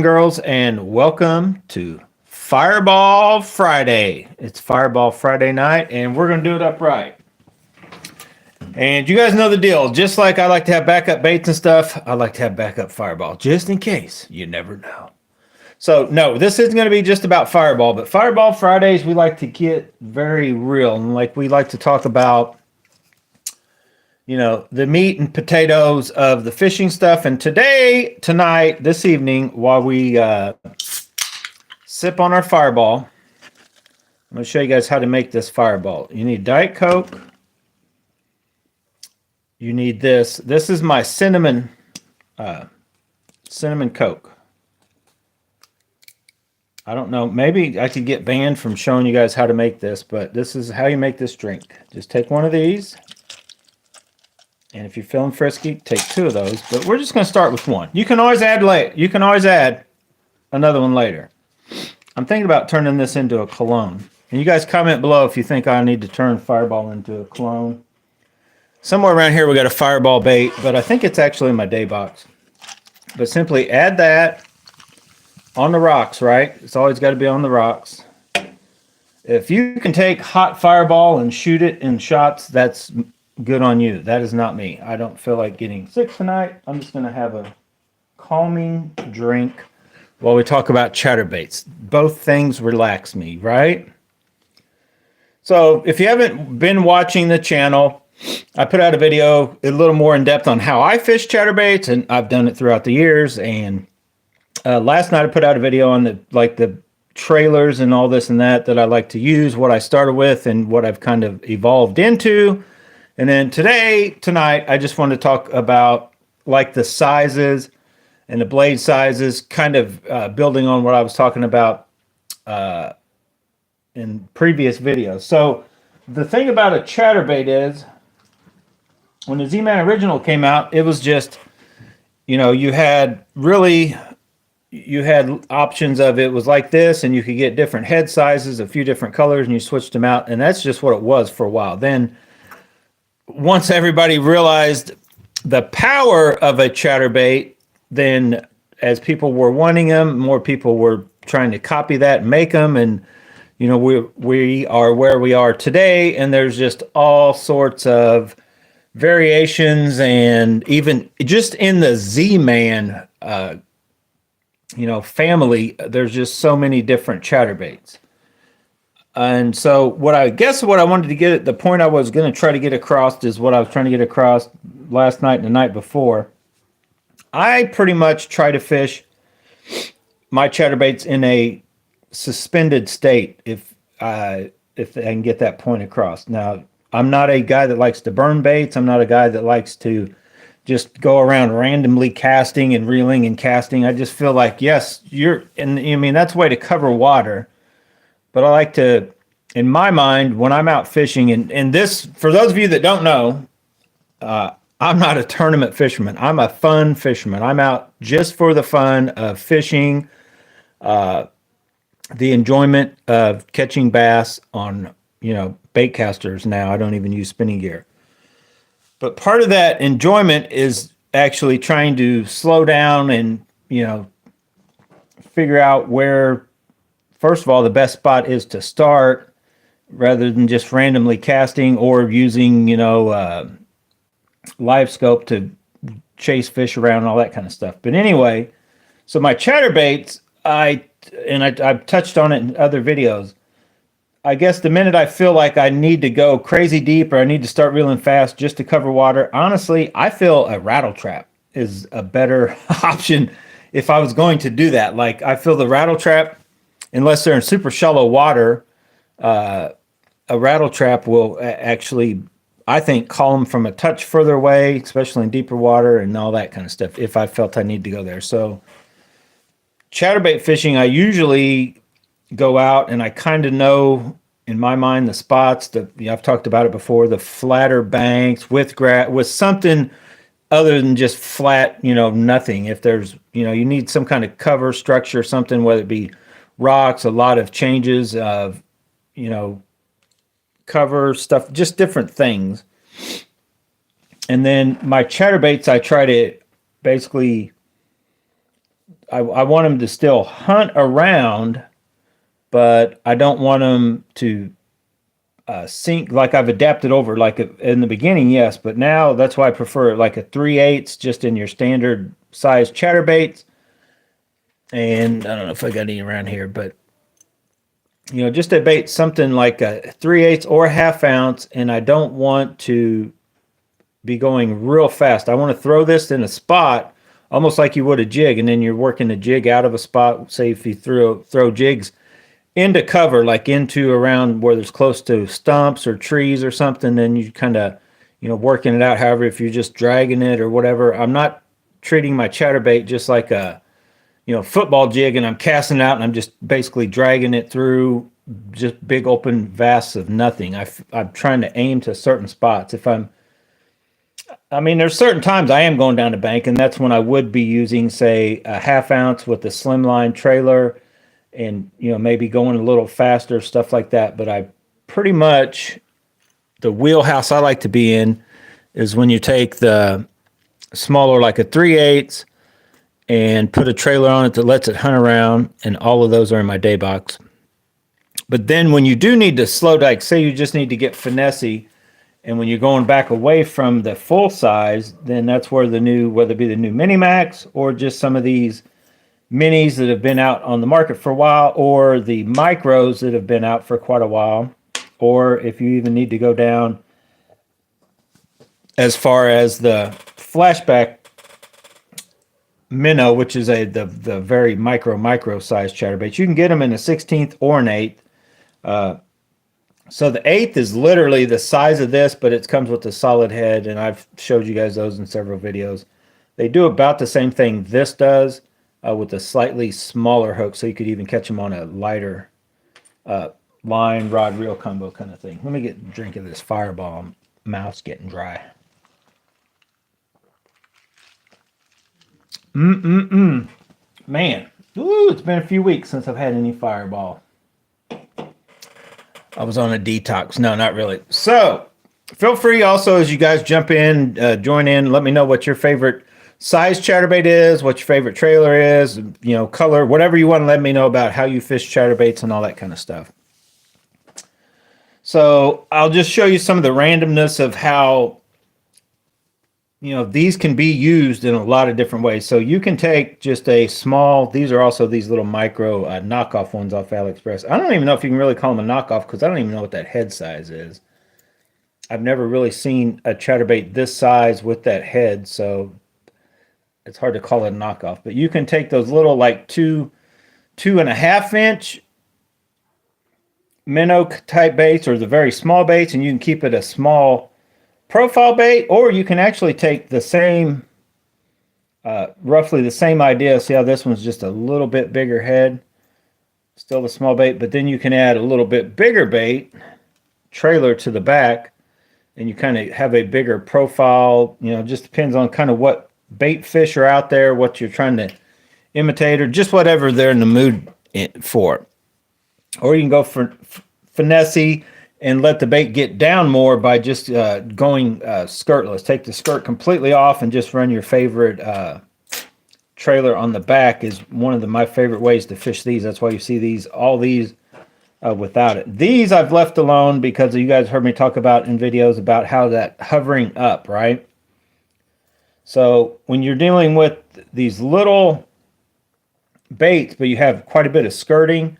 girls, and welcome to Fireball Friday. It's Fireball Friday night, and we're going to do it upright. And you guys know the deal. Just like I like to have backup baits and stuff, I like to have backup Fireball, just in case. You never know. So, no, this isn't going to be just about Fireball, but Fireball Fridays, we like to get very real. And like we like to talk about the meat and potatoes of the fishing stuff. And tonight, this evening, while we sip on our Fireball, I'm going to show you guys how to make this Fireball. You need Diet Coke. You need this. This is my cinnamon Coke. I don't know. Maybe I could get banned from showing you guys how to make this, but this is how you make this drink. Just take one of these. And if you're feeling frisky, take two of those. But we're just going to start with one. You can always add another one later. I'm thinking about turning this into a cologne. And you guys comment below if you think I need to turn Fireball into a cologne. Somewhere around here we got a Fireball bait, but I think it's actually in my day box. But simply add that on the rocks, right? It's always got to be on the rocks. If you can take hot Fireball and shoot it in shots, that's good on you. That is not me. I don't feel like getting sick tonight. I'm just going to have a calming drink while we talk about chatterbaits. Both things relax me, right? So if you haven't been watching the channel, I put out a video a little more in depth on how I fish chatterbaits, and I've done it throughout the years. And last night I put out a video on the trailers and all this and that I like to use, what I started with and what I've kind of evolved into. And then tonight, I just want to talk about like the sizes and the blade sizes, kind of building on what I was talking about in previous videos. So the thing about a chatterbait is, when the Z-Man original came out, it was just, you had options of it was like this, and you could get different head sizes, a few different colors, and you switched them out, and that's just what it was for a while. Then once everybody realized the power of a chatterbait, then as people were wanting them, more people were trying to copy that and make them. And, we are where we are today. And there's just all sorts of variations. And even just in the Z-Man, family, there's just so many different chatterbaits. And so what I wanted to get at, the point I was going to try to get across is what I was trying to get across last night and the night before. I pretty much try to fish my chatterbaits in a suspended state if I can get that point across. Now, I'm not a guy that likes to burn baits. I'm not a guy that likes to just go around randomly casting and reeling and casting. I just feel like, yes, that's a way to cover water. But I like to, in my mind, when I'm out fishing, and this, for those of you that don't know, I'm not a tournament fisherman. I'm a fun fisherman. I'm out just for the fun of fishing, the enjoyment of catching bass on, bait casters now. I don't even use spinning gear. But part of that enjoyment is actually trying to slow down and, figure out where, first of all, the best spot is to start rather than just randomly casting or using, live scope to chase fish around and all that kind of stuff. But anyway, so my chatterbaits, I've touched on it in other videos. I guess the minute I feel like I need to go crazy deep or I need to start reeling fast just to cover water, honestly, I feel a rattle trap is a better option if I was going to do that. Like, I feel the rattle trap, unless they're in super shallow water, a rattle trap will actually, I think, call them from a touch further away, especially in deeper water and all that kind of stuff, if I felt I need to go there. So chatterbait fishing, I usually go out and I kind of know, in my mind, the spots that I've talked about it before, the flatter banks with something other than just flat, nothing. If there's, you need some kind of cover structure, something, whether it be rocks, a lot of changes of, cover stuff, just different things. And then my chatterbaits, I try to basically I want them to still hunt around, but I don't want them to sink like I've adapted over. Like in the beginning, yes, but now that's why I prefer like a 3/8 just in your standard size chatterbaits. And I don't know if I got any around here, but just a bait something like a 3/8 or a ½ ounce, and I don't want to be going real fast. I want to throw this in a spot almost like you would a jig, and then you're working the jig out of a spot. Say if you throw jigs into cover, like into around where there's close to stumps or trees or something, then you kind of working it out. However, if you're just dragging it or whatever, I'm not treating my chatterbait just like a football jig, and I'm casting it out and I'm just basically dragging it through just big open vasts of nothing. I'm trying to aim to certain spots. There's certain times I am going down the bank, and that's when I would be using, say, a ½ ounce with the slimline trailer, and maybe going a little faster, stuff like that. But I pretty much, the wheelhouse I like to be in is when you take the smaller, like a 3/8, and put a trailer on it that lets it hunt around, and all of those are in my day box. But then when you do need to slow dike, say you just need to get finesse, and when you're going back away from the full size, then that's where whether it be the new Mini Max or just some of these minis that have been out on the market for a while, or the micros that have been out for quite a while, or if you even need to go down as far as the flashback minnow, which is the very micro size chatterbait. You can get them in a 16th or an 8th. So the 8th is literally the size of this, but it comes with a solid head, and I've showed you guys those in several videos. They do about the same thing this does, with a slightly smaller hook, so you could even catch them on a lighter line, rod, reel combo kind of thing. Let me get a drink of this Fireball. Mouth's getting dry. Man, ooh, it's been a few weeks since I've had any Fireball. I was on a detox. No, not really. So feel free also, as you guys jump in, join in, let me know what your favorite size chatterbait is, what your favorite trailer is, color, whatever you want to let me know about how you fish chatterbaits and all that kind of stuff. So I'll just show you some of the randomness of how these can be used in a lot of different ways. So you can take just a small, these are also these little micro knockoff ones off AliExpress. I don't even know if you can really call them a knockoff, because I don't even know what that head size is. I've never really seen a chatterbait this size with that head, so it's hard to call it a knockoff. But you can take those little like 2.5 inch minnow type baits, or the very small baits, and you can keep it a small profile bait, or you can actually take the same, roughly the same idea. See how this one's just a little bit bigger head, still a small bait, but then you can add a little bit bigger bait trailer to the back, and you kind of have a bigger profile. Just depends on kind of what bait fish are out there, what you're trying to imitate, or just whatever they're in the mood for. Or you can go for finesse and let the bait get down more by just going skirtless. Take the skirt completely off and just run your favorite trailer on the back is one of my favorite ways to fish these. That's why you see all these without it. These I've left alone because you guys heard me talk about in videos about how that hovering up, right? So when you're dealing with these little baits, but you have quite a bit of skirting,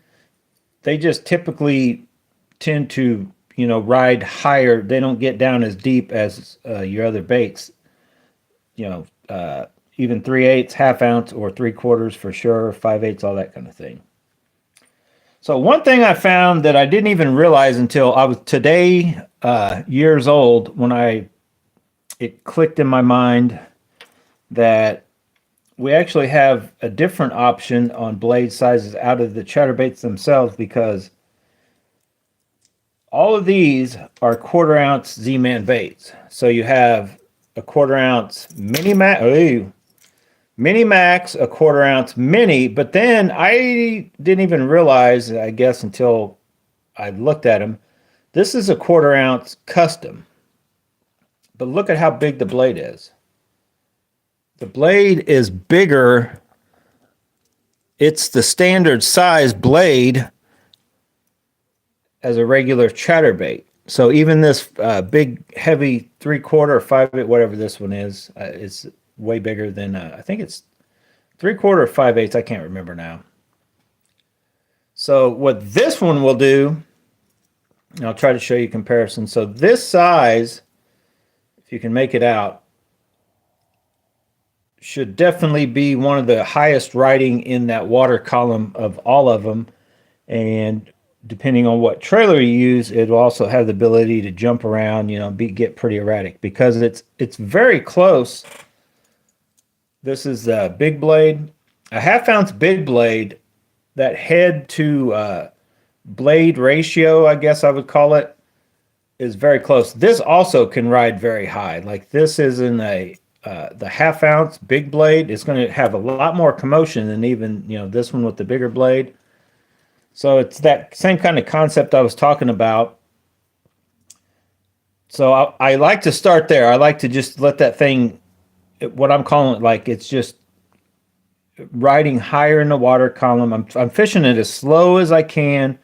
they just typically tend to ride higher. They don't get down as deep as your other baits, even 3/8, ½ ounce, or 3/4 for sure, 5/8, all that kind of thing. So one thing I found that I didn't even realize until I was today years old, when it clicked in my mind that we actually have a different option on blade sizes out of the chatterbaits themselves, because all of these are 1/4 ounce Z-Man baits. So you have a 1/4 ounce mini max, mini max, a 1/4 ounce mini, but then I didn't even realize, I guess, until I looked at them, this is a 1/4 ounce custom. But look at how big the blade is. The blade is bigger it's the standard size blade as a regular chatterbait. So even this big, heavy 3/4 or 5/8, whatever this one is way bigger than I think it's 3/4 or 5/8. I can't remember now. So what this one will do, and I'll try to show you comparison. So this size, if you can make it out, should definitely be one of the highest riding in that water column of all of them. And depending on what trailer you use, it will also have the ability to jump around, get pretty erratic because it's very close. This is the big blade, a 1/2 ounce big blade. That head to blade ratio, I guess I would call it, is very close. This also can ride very high. Like this isn't the 1/2 ounce big blade. It's going to have a lot more commotion than even this one with the bigger blade. So it's that same kind of concept I was talking about. So I like to start there. I like to just let that thing, what I'm calling it, like it's just riding higher in the water column. I'm fishing it as slow as I can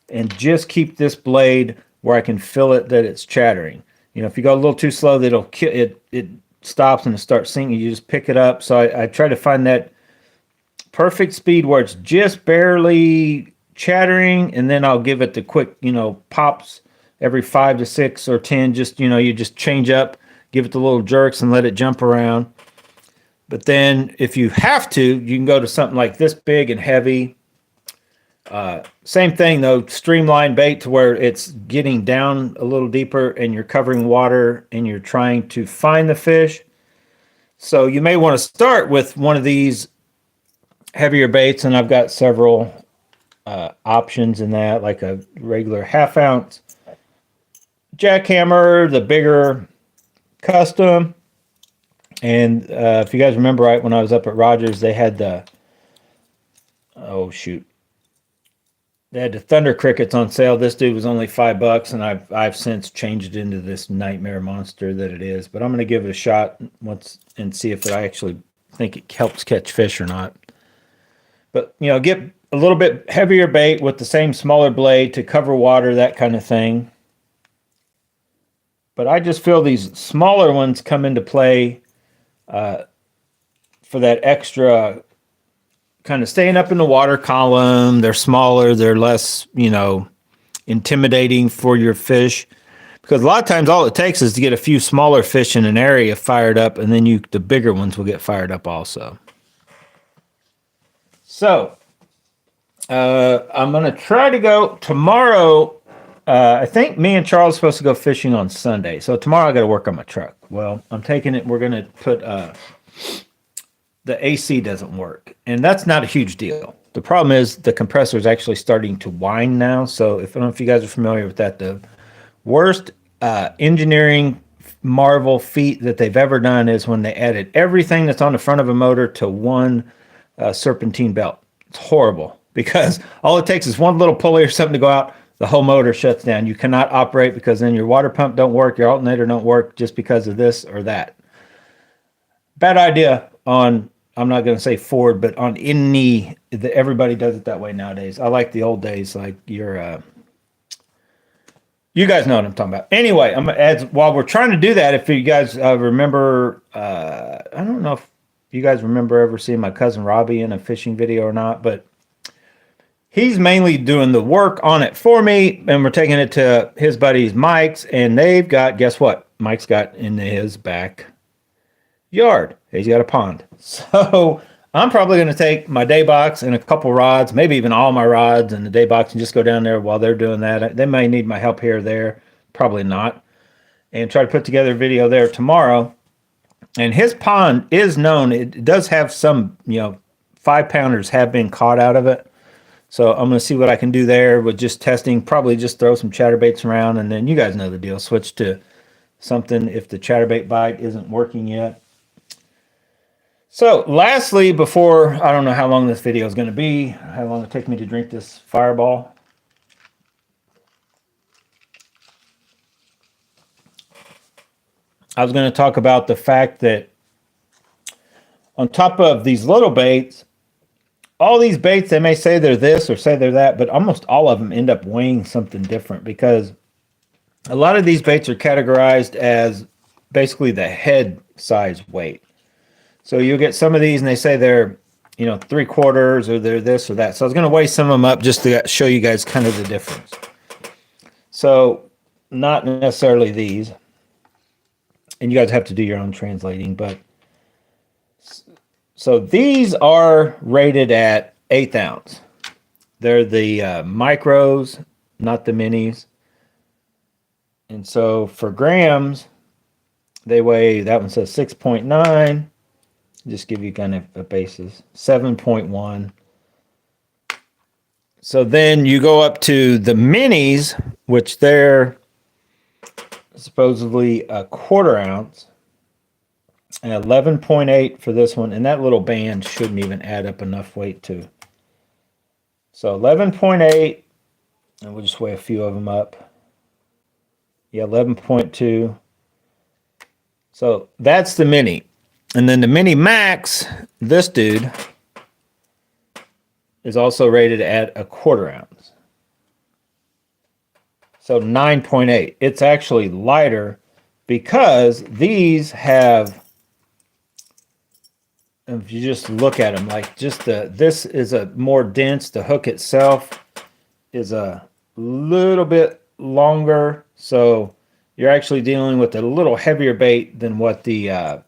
and just keep this blade where I can feel it that it's chattering. If you go a little too slow, it stops and it starts sinking. You just pick it up. So I try to find that perfect speed where it's just barely chattering, and then I'll give it the quick, pops every 5 to 6 or 10. Just, you just change up, give it the little jerks and let it jump around. But then if you have to, you can go to something like this big and heavy. Same thing though, streamlined bait to where it's getting down a little deeper and you're covering water and you're trying to find the fish. So you may want to start with one of these heavier baits, and I've got several options in that, like a regular 1/2 ounce jackhammer, the bigger custom. And if you guys remember right, when I was up at Rogers, they had they had the Thunder Crickets on sale. This dude was only $5, and I've since changed it into this nightmare monster that it is. But I'm going to give it a shot once and see if I actually think it helps catch fish or not. But get a little bit heavier bait with the same smaller blade to cover water, that kind of thing. But I just feel these smaller ones come into play for that extra kind of staying up in the water column. They're smaller, they're less, intimidating for your fish. Because a lot of times all it takes is to get a few smaller fish in an area fired up, and then the bigger ones will get fired up also. So I'm going to try to go tomorrow. I think me and Charles are supposed to go fishing on Sunday. So tomorrow I got to work on my truck. Well, I'm taking it. We're going to put the AC doesn't work, and that's not a huge deal. The problem is the compressor is actually starting to whine now. So I don't know if you guys are familiar with that. The worst engineering marvel feat that they've ever done is when they added everything that's on the front of a motor to one serpentine belt. It's horrible because all it takes is one little pulley or something to go out. The whole motor shuts down. You cannot operate because then your water pump don't work, your alternator don't work just because of this or that. Bad idea on, I'm not going to say Ford, but on everybody does it that way nowadays. I like the old days, like you guys know what I'm talking about. Anyway, I'm going to add, while we're trying to do that, if you guys remember, I don't know if you guys remember ever seeing my cousin Robbie in a fishing video or not, but he's mainly doing the work on it for me, and we're taking it to his buddies Mike's, and they've got, guess what? Mike's got in his back yard. He's got a pond. So I'm probably going to take my day box and a couple rods, maybe even all my rods and the day box, and just go down there while they're doing that. They may need my help here or there, probably not, and try to put together a video there tomorrow. And his pond is known. It does have some, 5-pounders have been caught out of it. So I'm going to see what I can do there with just testing, probably just throw some chatterbaits around, and then you guys know the deal. Switch to something if the chatterbait bite isn't working yet. So lastly, before, I don't know how long this video is going to be, how long it take me to drink this Fireball. I was going to talk about the fact that on top of these little baits, all these baits, they may say they're this or say they're that, but almost all of them end up weighing something different because a lot of these baits are categorized as basically the head size weight. So you'll get some of these and they say they're, 3/4 or they're this or that. So I was going to weigh some of them up just to show you guys kind of the difference. So not necessarily these. And you guys have to do your own translating, but so these are rated at 1/8 ounce. They're the micros, not the minis. And so for grams, they weigh, that one says 6.9. Just give you kind of a basis. 7.1. So then you go up to the minis, which they're supposedly 1/4 ounce. And 11.8 for this one. And that little band shouldn't even add up enough weight to. So 11.8. And we'll just weigh a few of them up. Yeah, 11.2. So that's the mini. And then the mini max, this dude, is also rated at 1/4 ounce. So 9.8. It's actually lighter because these have, if you just look at them, like just this is a more dense, the hook itself is a little bit longer. So you're actually dealing with a little heavier bait than what the,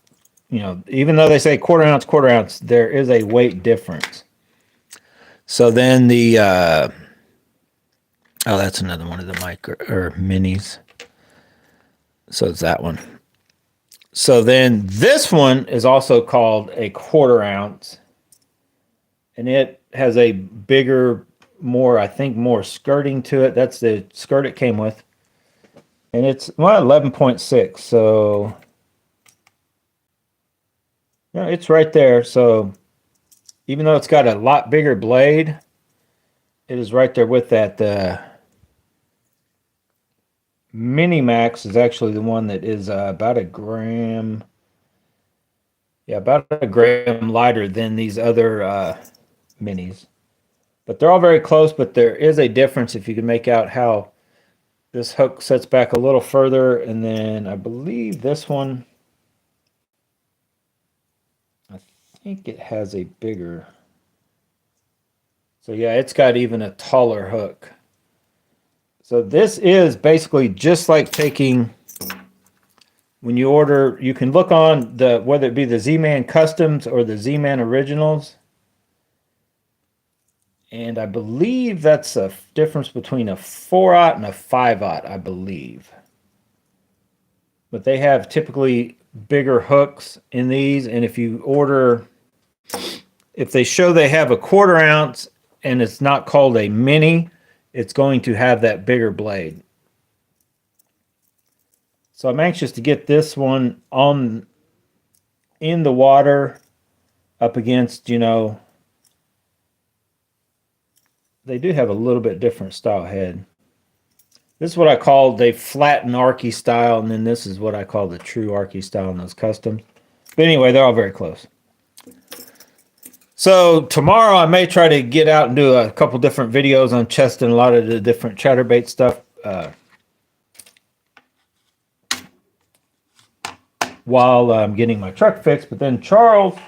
even though they say 1/4 ounce, 1/4 ounce, there is a weight difference. So then the, oh, that's another one of the micro or minis. So it's that one. So then this one is also called a 1/4 ounce. And it has a bigger, more, I think, more skirting to it. That's the skirt it came with. And it's, well, 11.6. So, yeah, it's right there. So even though it's got a lot bigger blade, it is right there with that. The Mini Max is actually the one that is about a gram. Yeah, about a gram lighter than these other minis. But they're all very close, but there is a difference if you can make out how this hook sets back a little further. And then I believe this one, I think it has a bigger. So yeah, it's got even a taller hook. So this is basically just like taking, when you order, you can look on the, whether it be the Z-Man Customs or the Z-Man Originals. And I believe that's a difference between a 4/0 and a 5/0, I believe. But they have typically bigger hooks in these. And if you order, if they show they have a 1/4 ounce and it's not called a mini, it's going to have that bigger blade. So I'm anxious to get this one on in the water up against, they do have a little bit different style head. This is what I call the flat and archy style, and then this is what I call the true archy style in those customs. But anyway, they're all very close. So tomorrow I may try to get out and do a couple different videos on testing a lot of the different chatterbait stuff while I'm getting my truck fixed. But then Charles,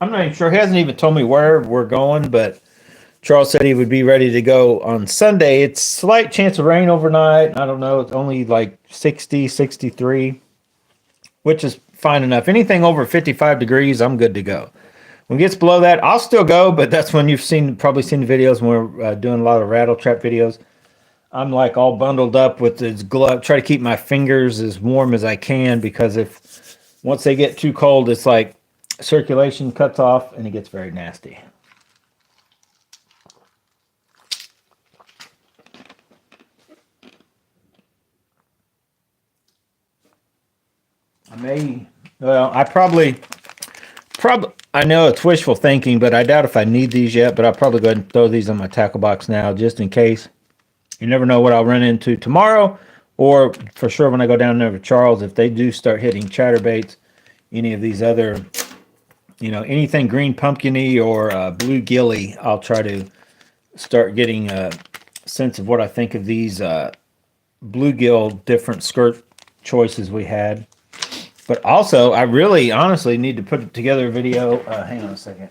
I'm not even sure, he hasn't even told me where we're going, but Charles said he would be ready to go on Sunday. It's slight chance of rain overnight. I don't know. It's only like 60, 63, which is fine enough. Anything over 55 degrees, I'm good to go. When it gets below that, I'll still go, but that's when you've probably seen the videos when we're doing a lot of rattle trap videos. I'm like all bundled up with this glove, try to keep my fingers as warm as I can, because once they get too cold, it's like circulation cuts off and it gets very nasty. I know it's wishful thinking, but I doubt if I need these yet, but I'll probably go ahead and throw these in my tackle box now, just in case. You never know what I'll run into tomorrow, or for sure when I go down there with Charles, if they do start hitting chatterbaits, any of these other anything green pumpkiny or blue gilly, I'll try to start getting a sense of what I think of these bluegill different skirt choices we had. But also, I really honestly need to put together a video. Hang on a second.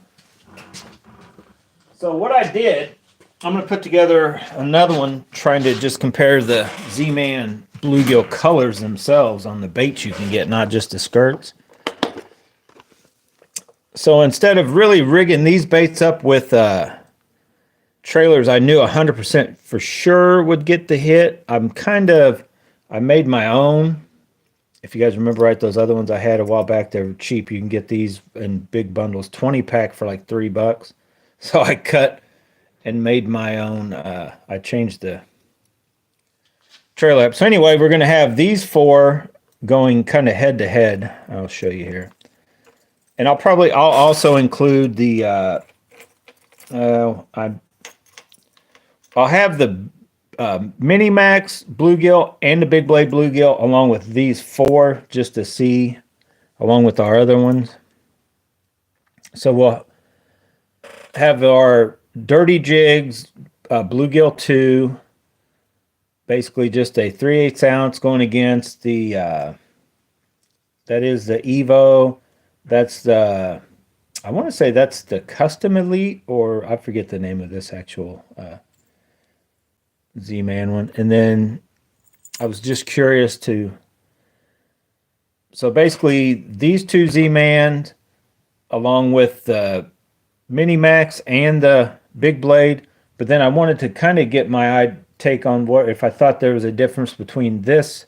So what I did, I'm going to put together another one trying to just compare the Z-Man bluegill colors themselves on the baits you can get, not just the skirts. So instead of really rigging these baits up with trailers I knew 100% for sure would get the hit, I made my own. If you guys remember right, those other ones I had a while back, they were cheap. You can get these in big bundles, 20 pack for like $3. So I cut and made my own. I changed the trailer up. So anyway, we're going to have these four going kind of head to head. I'll show you here. And I'll also include the, I'll have the Mini Max bluegill and the Big Blade bluegill along with these four just to see, along with our other ones. So we'll have our Dirty Jigs bluegill 2, basically just a 3/8 ounce going against the, that is the Evo. That's the, I want to say that's the Custom Elite, or I forget the name of this actual Z-Man one. And then I was just curious to, so basically these two Z-Mans along with the Mini Max and the Big Blade, but then I wanted to kind of get my take on what, if I thought there was a difference between this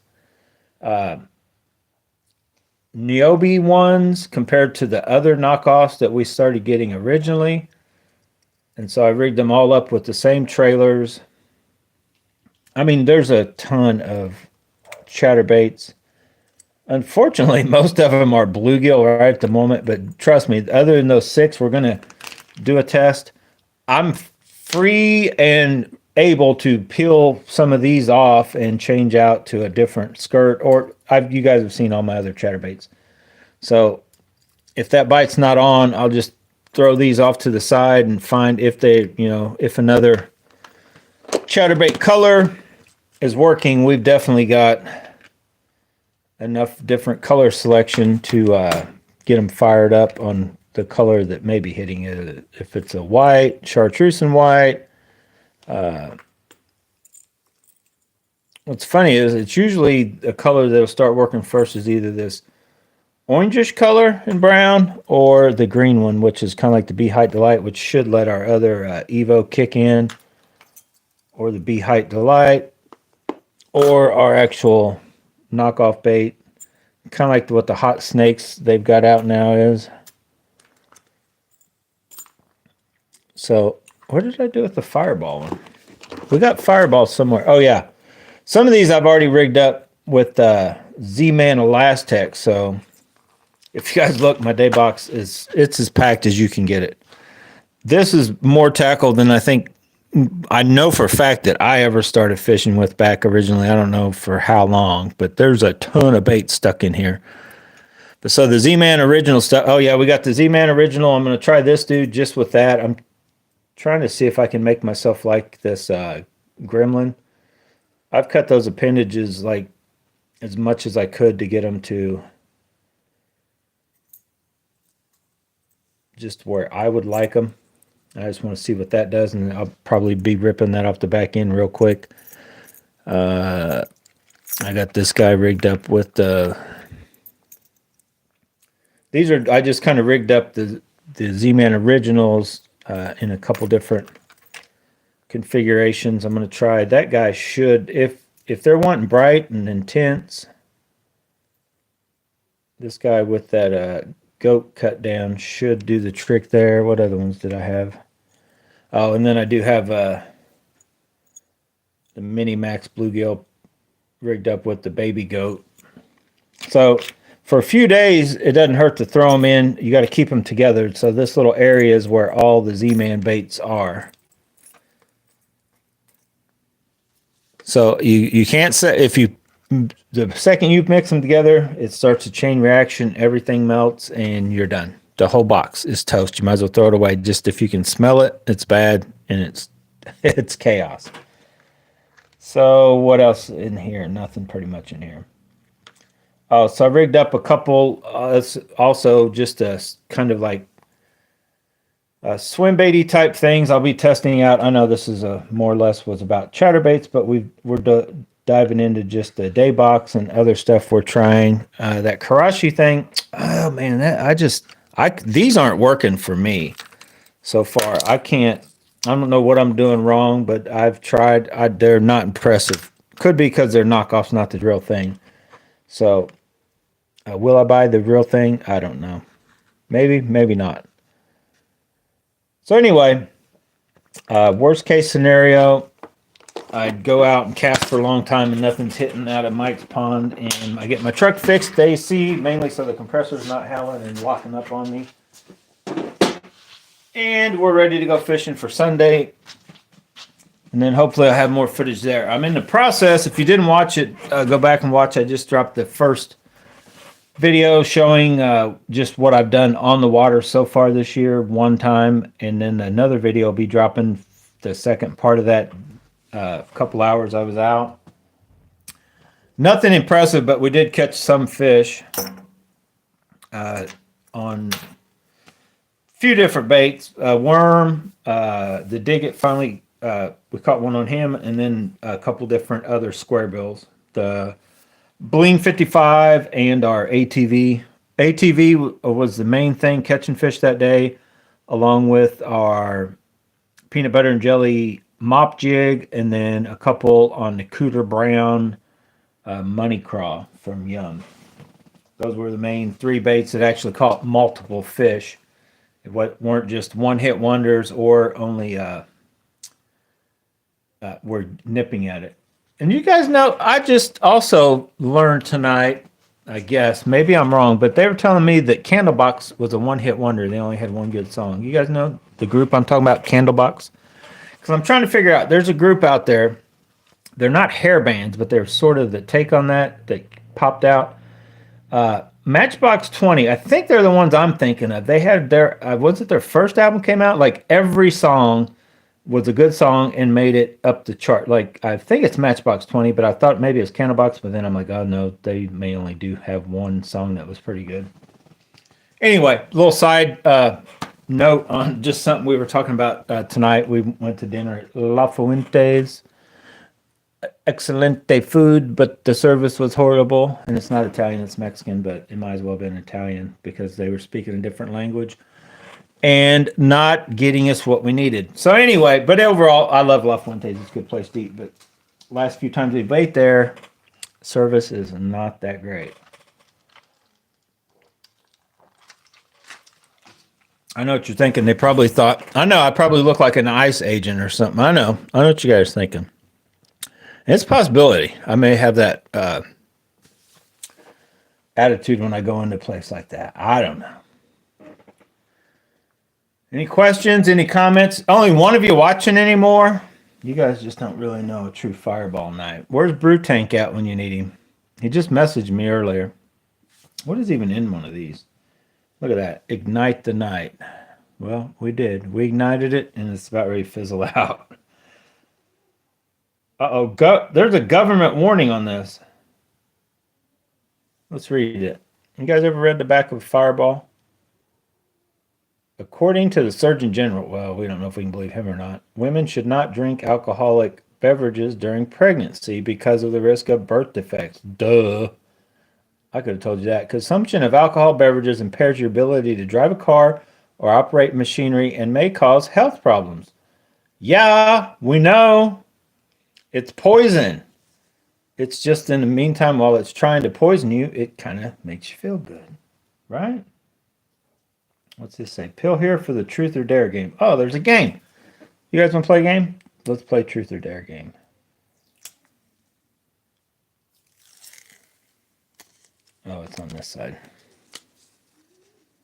Niobe ones compared to the other knockoffs that we started getting originally. And so I rigged them all up with the same trailers. I mean, there's a ton of chatterbaits. Unfortunately, most of them are bluegill right at the moment, but trust me, other than those 6, we're going to do a test. I'm free and able to peel some of these off and change out to a different skirt, or you guys have seen all my other chatterbaits. So if that bite's not on, I'll just throw these off to the side and find if they, if another chatterbait color is working. We've definitely got enough different color selection to get them fired up on the color that may be hitting it. If it's a white, chartreuse and white. What's funny is it's usually a color that'll start working first is either this orangish color in brown or the green one, which is kind of like the Bee Height Delight, which should let our other Evo kick in, or the Bee Height Delight, or our actual knockoff bait, kind of like what the hot snakes they've got out now is. So what did I do with the fireball one? We got fireball somewhere. Oh yeah, some of these I've already rigged up with Z-Man Elastec. So if you guys look, my day box it's as packed as you can get it. This is more tackle than I know for a fact that I ever started fishing with back originally. I don't know for how long, but there's a ton of bait stuck in here. But so the Z-Man original stuff. Oh yeah, we got the Z-Man original. I'm going to try this dude just with that. I'm trying to see if I can make myself like this gremlin. I've cut those appendages like as much as I could to get them to just where I would like them. I just want to see what that does, and I'll probably be ripping that off the back end real quick. I got this guy rigged up with the. I just kind of rigged up the Z-Man originals in a couple different configurations. I'm going to try that guy. Should if they're wanting bright and intense, this guy with that goat cut down should do the trick there. What other ones did I have? Oh, and then I do have the Mini Max bluegill rigged up with the baby goat. So for a few days, it doesn't hurt to throw them in. You got to keep them together. So this little area is where all the Z-Man baits are. So you can't say, the second you mix them together, it starts a chain reaction, everything melts, and you're done. the whole box is toast. You might as well throw it away. Just if you can smell it, it's bad and it's chaos. So what else in here? Nothing pretty much in here. Oh, so I rigged up a couple. It's also just a kind of like swim baity type things I'll be testing out. I know this is more or less was about chatterbaits, but we're diving into just the day box and other stuff we're trying. That Karashi thing, oh man, these aren't working for me so far. I don't know what I'm doing wrong, but I've tried. They're not impressive. Could be because they're knockoffs, not the real thing. So will I buy the real thing? I don't know. Maybe, maybe not. So anyway, worst case scenario, I'd go out and cast for a long time and nothing's hitting out of Mike's pond, and I get my truck fixed, the AC, mainly so the compressor's not howling and locking up on me. And we're ready to go fishing for Sunday. And then hopefully I'll have more footage there. I'm in the process. If you didn't watch it, go back and watch. I just dropped the first video showing just what I've done on the water so far this year one time. And then another video will be dropping the second part of that couple hours I was out. Nothing impressive, but we did catch some fish on few different baits. Worm, the dig it finally, we caught one on him, and then a couple different other square bills. The Bling 55 and our ATV. ATV was the main thing catching fish that day, along with our peanut butter and jelly mop jig, and then a couple on the Cooter Brown money craw from Yum. Those were the main three baits that actually caught multiple fish. What weren't just one-hit wonders or only were nipping at it. And you guys know, I just also learned tonight, I guess, maybe I'm wrong, but they were telling me that Candlebox was a one-hit wonder. They only had one good song. You guys know the group I'm talking about, Candlebox? Because I'm trying to figure out, there's a group out there. They're not hair bands, but they're sort of the take on that popped out. Matchbox 20, I think they're the ones I'm thinking of. They had their, was it their first album came out? Like every song was a good song and made it up the chart. Like I think it's Matchbox 20, but I thought maybe it was Candlebox, but then I'm like, oh no, they may only do have one song that was pretty good. Anyway, little side note on just something we were talking about tonight. We went to dinner at La Fuente's. Excelente food, but the service was horrible. And it's not Italian, it's Mexican, but it might as well have been Italian because they were speaking a different language and not getting us what we needed. So anyway, but overall, I love La Fuente's. It's a good place to eat, but last few times we've ate there, service is not that great. I know what you're thinking. They probably thought, I know, I probably look like an ICE agent or something. I know what you guys are thinking. It's a possibility. I may have that attitude when I go into a place like that. I don't know. Any questions? Any comments? Only one of you watching anymore? You guys just don't really know a true fireball night. Where's Brew Tank at when you need him? He just messaged me earlier. What is even in one of these? Look at that. Ignite the night. Well, we did. We ignited it, and it's about ready to fizzle out. Uh-oh, there's a government warning on this. Let's read it. You guys ever read the back of a fireball? According to the Surgeon General, well, we don't know if we can believe him or not, women should not drink alcoholic beverages during pregnancy because of the risk of birth defects. Duh. I could have told you that. Consumption of alcohol beverages impairs your ability to drive a car or operate machinery and may cause health problems. Yeah, we know. It's poison. It's just in the meantime, while it's trying to poison you, it kind of makes you feel good, right? What's this say? Pill here for the truth or dare game. Oh, there's a game. You guys want to play a game? Let's play truth or dare game. Oh, it's on this side.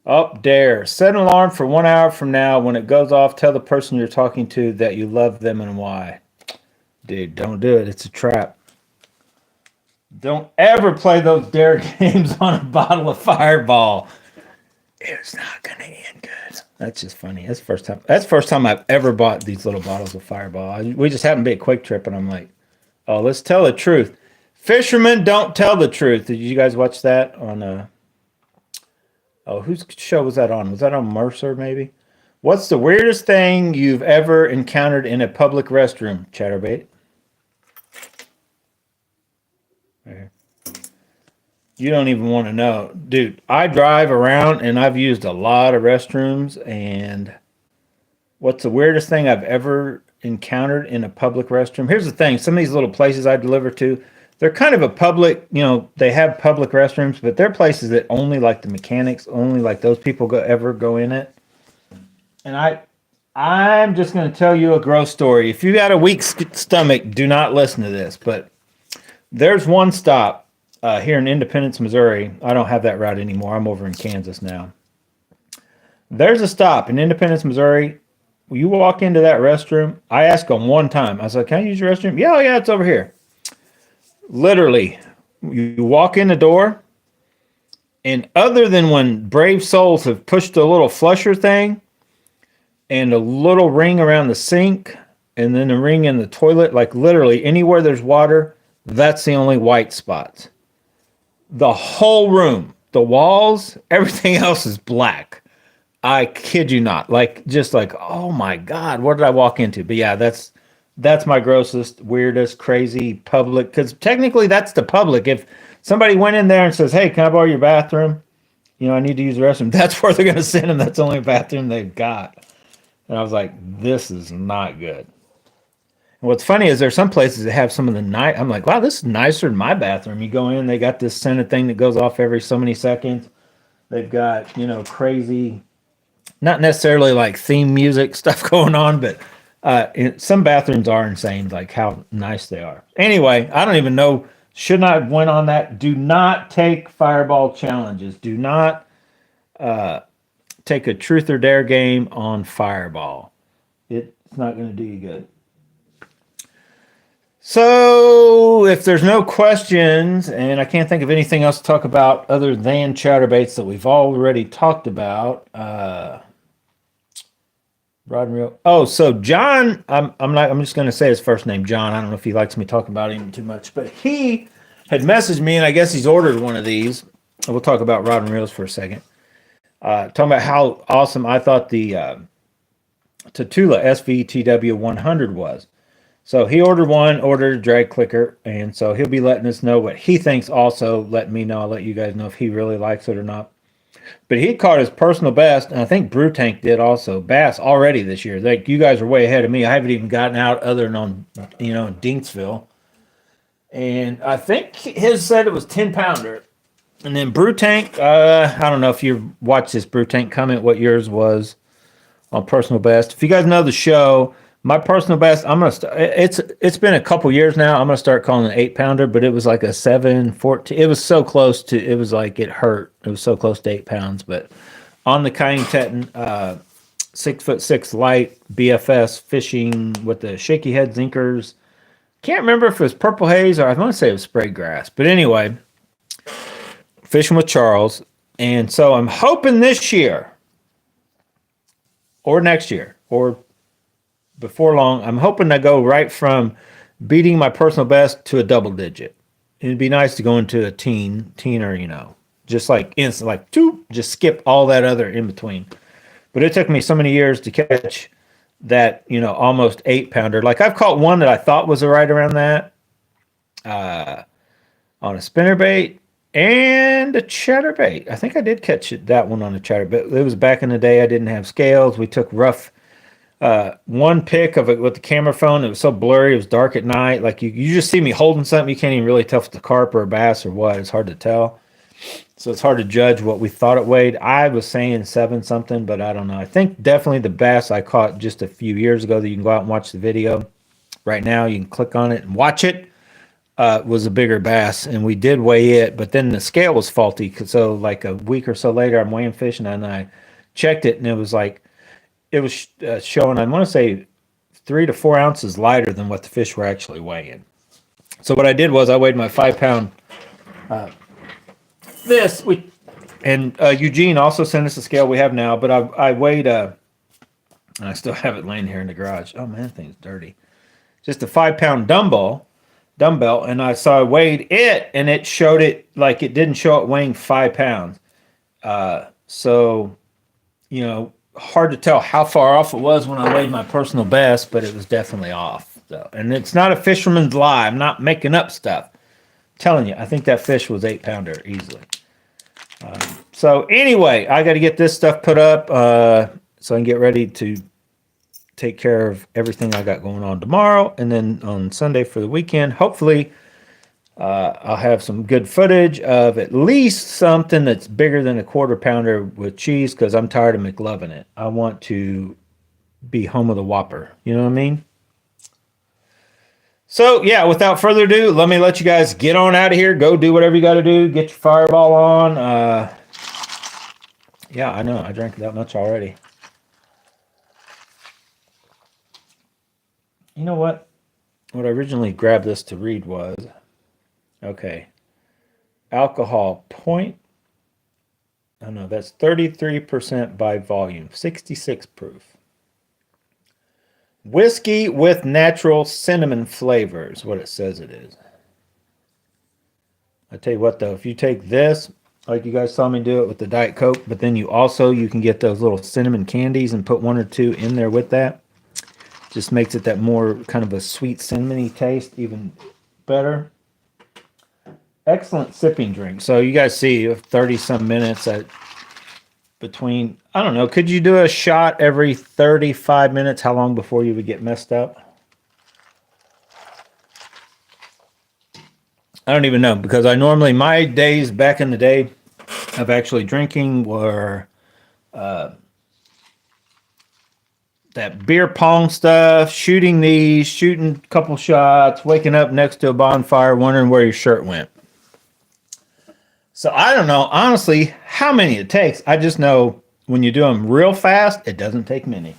Oh, dare. Set an alarm for 1 hour from now. When it goes off, tell the person you're talking to that you love them and why. Dude, don't do it. It's a trap. Don't ever play those dare games on a bottle of Fireball. it's not gonna end good. That's just funny. That's the first time. That's the first time I've ever bought these little bottles of Fireball. We just happened to be a quick trip, and I'm like, oh, let's tell the truth. Fishermen don't tell the truth. Did you guys watch that on oh, whose show was that on? Was that on Mercer maybe? What's the weirdest thing you've ever encountered in a public restroom, Chatterbait? Okay. You don't even want to know. Dude, I drive around and I've used a lot of restrooms, and what's the weirdest thing I've ever encountered in a public restroom? Here's the thing. Some of these little places I deliver to, they're kind of a public, they have public restrooms, but they're places that only like the mechanics, only like those people ever go in it. And I'm just going to tell you a gross story. If you got a weak stomach, do not listen to this. But there's one stop here in Independence, Missouri. I don't have that route anymore. I'm over in Kansas now. There's a stop in Independence, Missouri. When you walk into that restroom, I asked them one time. I was like, can I use your restroom? Yeah, yeah, it's over here. Literally, you walk in the door, and other than when brave souls have pushed a little flusher thing, and a little ring around the sink, and then a ring in the toilet, like literally anywhere there's water, that's the only white spots. The whole room, the walls, everything else is black. I kid you not. Like, just like, oh my God, what did I walk into? But yeah, that's my grossest, weirdest, crazy public, because technically that's the public. If somebody went in there and says, hey, can I borrow your bathroom? I need to use the restroom. That's where they're going to send them. That's the only bathroom they've got. And I was like, this is not good. And what's funny is there's some places that have some of the night. I'm like, wow, this is nicer than my bathroom. You go in, they got this scented thing that goes off every so many seconds. They've got, crazy, not necessarily like theme music stuff going on, but some bathrooms are insane, like how nice they are. Anyway, I don't even know. Should not have went on that. Do not take Fireball challenges. Do not take a truth or dare game on Fireball. It's not going to do you good. So if there's no questions, and I can't think of anything else to talk about other than chatterbaits that we've already talked about. Rod and reel. Oh, so John, I'm just going to say his first name, John. I don't know if he likes me talking about him too much, but he had messaged me, and I guess he's ordered one of these. We'll talk about rod and reels for a second. Talking about how awesome I thought the Tatula SVTW 100 was. So he ordered a drag clicker, and so he'll be letting us know what he thinks. Also, let me know. I'll let you guys know if he really likes it or not. But he caught his personal best, and I think Brew Tank did also, bass already this year. Like, you guys are way ahead of me. I haven't even gotten out other than on, Dinksville. And I think his said it was 10-pounder. And then Brew Tank, I don't know if you watched this Brew Tank comment what yours was on personal best. If you guys know the show, my personal best, I'm gonna start. It's been a couple years now. I'm gonna start calling it 8-pounder, but it was like a 7-14. It was so close to. It was like it hurt. It was so close to 8 pounds. But on the Cayenne Teton, 6'6" light BFS fishing with the shaky head zinkers. Can't remember if it was purple haze or I want to say it was sprayed grass. But anyway, fishing with Charles, and so I'm hoping this year or next year or before long, I'm hoping to go right from beating my personal best to a double digit. It'd be nice to go into a teener, just like instant, like just skip all that other in between. But it took me so many years to catch that, almost 8-pounder. Like, I've caught one that I thought was right around that on a spinnerbait and a chatterbait. I think I did catch that one on a chatterbait. It was back in the day. I didn't have scales. We took rough. One pic of it with the camera phone. It was so blurry. It was dark at night. Like you just see me holding something. You can't even really tell if it's a carp or a bass or what. It's hard to tell. So it's hard to judge what we thought it weighed. I was saying 7 something, but I don't know. I think definitely the bass I caught just a few years ago that you can go out and watch the video. Right now, you can click on it and watch it. Was a bigger bass, and we did weigh it, but then the scale was faulty. So like a week or so later, I'm weighing fish, and I checked it, and it was like, it was showing, I want to say 3 to 4 ounces lighter than what the fish were actually weighing. So what I did was I weighed my 5-pound. And Eugene also sent us a scale we have now, but I weighed I still have it laying here in the garage. Oh man, that thing's dirty. Just a 5-pound dumbbell, and I weighed it, and it showed it like it didn't show it weighing 5 pounds. So, you know, hard to tell how far off it was when I weighed my personal best, but it was definitely off. So, and it's not a fisherman's lie. I'm not making up stuff. I'm telling you, I think that fish was 8-pounder easily. So anyway, I got to get this stuff put up so I can get ready to take care of everything I got going on tomorrow, and then on Sunday for the weekend, hopefully I'll have some good footage of at least something that's bigger than a 1/4 pounder with cheese, because I'm tired of McLovin' it. I want to be home of the Whopper. You know what I mean? So yeah, without further ado, let me let you guys get on out of here. Go do whatever you got to do. Get your fireball on. Yeah, I know. I drank that much already. You know what? What I originally grabbed this to read was, okay, alcohol point. Oh no, that's 33% by volume, 66 proof. Whiskey with natural cinnamon flavors, what it says it is. I tell you what though, if you take this, like you guys saw me do it with the Diet Coke, but then you can get those little cinnamon candies and put 1 or 2 in there with that. Just makes it that more kind of a sweet cinnamony taste even better. Excellent sipping drink. So you guys see 30-some minutes between, I don't know, could you do a shot every 35 minutes? How long before you would get messed up? I don't even know, because my days back in the day of actually drinking were that beer pong stuff, shooting a couple shots, waking up next to a bonfire, wondering where your shirt went. So I don't know, honestly, how many it takes. I just know when you do them real fast, it doesn't take many.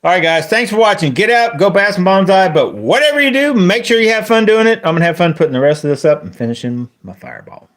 All right, guys, thanks for watching. Get out, go bass and bonsai, but whatever you do, make sure you have fun doing it. I'm going to have fun putting the rest of this up and finishing my fireball.